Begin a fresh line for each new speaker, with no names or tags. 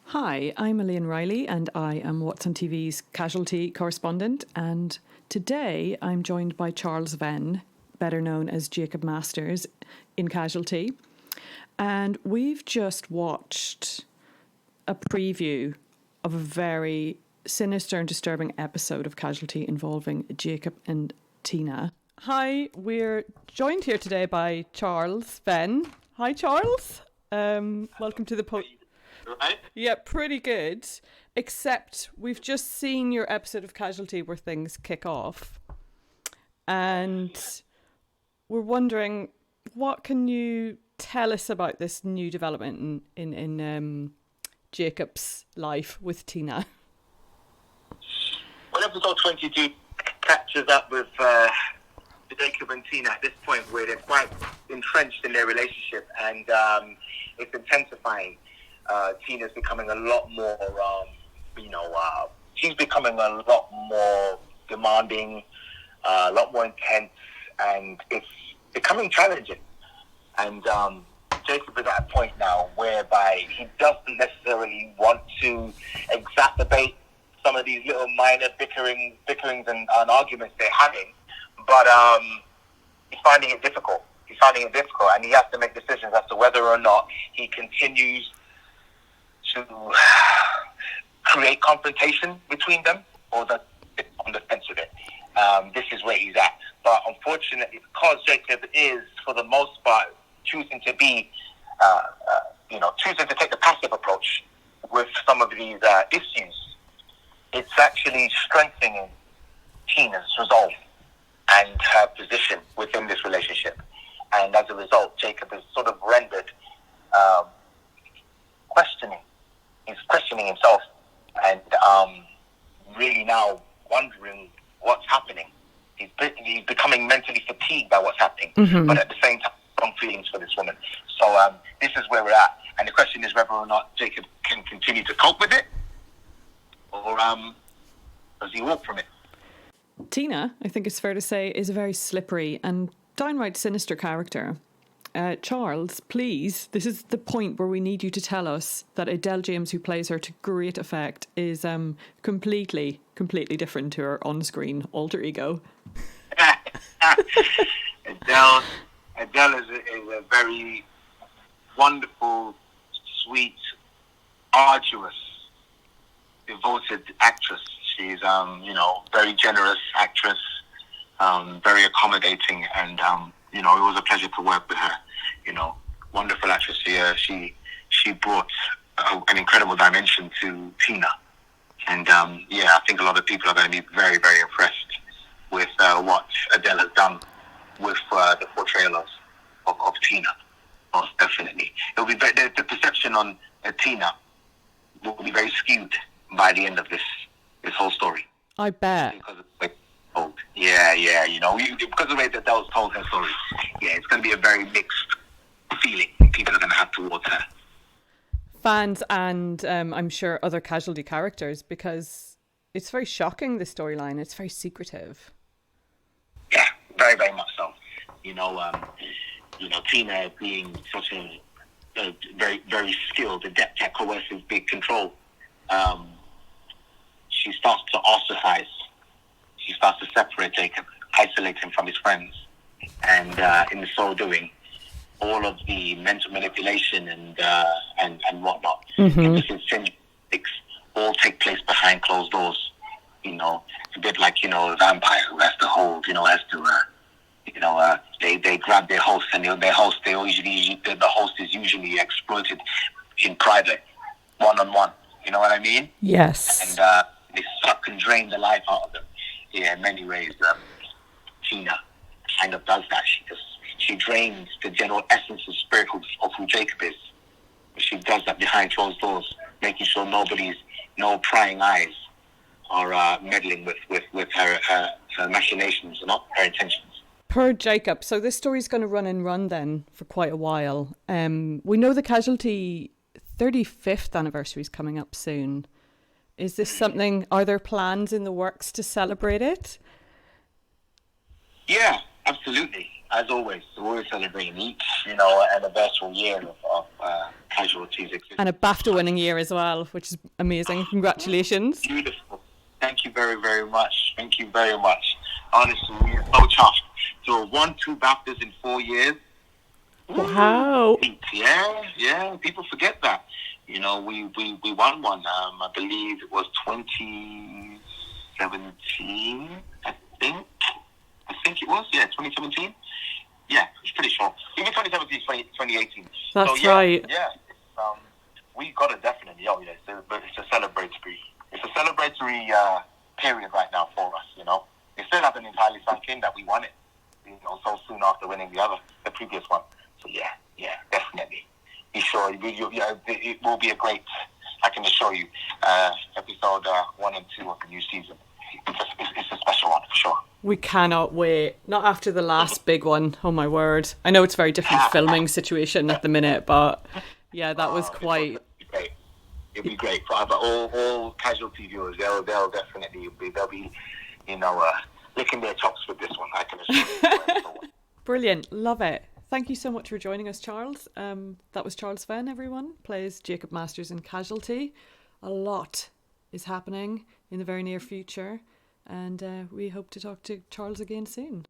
Hi, I'm Elaine Riley and I am What's on TV's Casualty correspondent, and today I'm joined by Charles Venn, better known as Jacob Masters in Casualty, and we've just watched a preview of a very sinister and disturbing episode of Casualty involving Jacob and Tina. Hi, we're joined here today by Charles Venn. Hi, Charles. Welcome to the
Right?
Yeah, pretty good. Except we've just seen your episode of Casualty where things kick off, and we're wondering, what can you tell us about this new development in Jacob's life with Tina?
Well, episode 22 catches up with Jacob and Tina at this point where they're quite entrenched in their relationship, and it's intensifying. Tina's becoming a lot more, she's becoming a lot more demanding, a lot more intense, and it's becoming challenging. And Jacob is at a point now whereby he doesn't necessarily want to exacerbate some of these little minor bickerings and arguments they're having, but he's finding it difficult. And he has to make decisions as to whether or not he continues to create confrontation between them, or the on the fence with it. This is where he's at. But unfortunately, because Jacob is, for the most part, choosing to be, choosing to take the passive approach with some of these issues, it's actually strengthening Tina's resolve and her position within this relationship. And as a result, Jacob is sort of rendered questioning. He's questioning himself and really now wondering what's happening. He's becoming mentally fatigued by what's happening, but at the same time, strong feelings for this woman. So this is where we're at. And the question is whether or not Jacob can continue to cope with it, or does he walk from it?
Tina, I think it's fair to say, is a very slippery and downright sinister character. Charles, please, this is the point where we need you to tell us that Adele James, who plays her to great effect, is completely different to her on-screen alter ego.
Adele is a very wonderful, sweet, arduous, devoted actress. She's, very generous actress, very accommodating, and it was a pleasure to work with her. Wonderful actress. She brought an incredible dimension to Tina, and I think a lot of people are going to be very, very impressed with what Adele has done with the portrayal of Tina. Most definitely, it'll be the perception on Tina will be very skewed by the end of this whole story.
I bet.
Because of the way told. Yeah, because of the way that Adele's told her story. Yeah, it's going to be a very mixed feeling people are going to have towards her.
Fans and I'm sure other Casualty characters, because it's very shocking, the storyline. It's very secretive.
Yeah, very, very much so. Tina being such a very, very skilled, adept at coercive big control, she starts to ostracize. She starts to separate Jacob, isolate him from his friends, and in so doing, all of the mental manipulation and whatnot, things all take place behind closed doors. It's a bit like a vampire who has to hold, they grab their host, and the host is usually exploited in private, one-on-one. You know what I mean?
Yes.
And they suck and drain the life out of them. Yeah, in many ways, Tina kind of does that. She drains the general essence and spirit of who Jacob is. She does that behind closed doors, making sure no prying eyes are meddling with her machinations, not her intentions.
Per Jacob. So this story's going to run then for quite a while. We know the Casualty 35th anniversary is coming up soon. Is this something, are there plans in the works to celebrate it?
Yeah, absolutely. As always, we're always celebrating each, anniversary year Casualty's existence.
And a BAFTA winning year as well, which is amazing. Congratulations.
Beautiful. Thank you very, very much. Thank you very much. Honestly, we're so chuffed. So 2 BAFTAs in 4 years.
Wow.
Yeah. People forget that. You know, we won one. I believe it was 2017. I think it was. Yeah, 2017. Yeah, it's pretty sure. Even 2017, 2018.
That's
so, yeah,
right.
Yeah, we got it definitely. Oh yeah, but it's a celebratory. It's a celebratory period right now for us. You know, it still hasn't entirely sunk in that we won it. You know, so soon after winning the previous one. So yeah, definitely. Be sure it will be a great. I can assure you, episode 1 and 2 of the new season. It's a special one for sure.
We cannot wait. Not after the last big one. Oh my word! I know it's a very different filming situation at the minute, but yeah, that was quite.
It'll be great for all Casualty viewers. They'll definitely be licking their chops with this one. I can assure you.
Brilliant, love it. Thank you so much for joining us, Charles. That was Charles Venn, everyone. Plays Jacob Masters in Casualty. A lot is happening in the very near future, and we hope to talk to Charles again soon.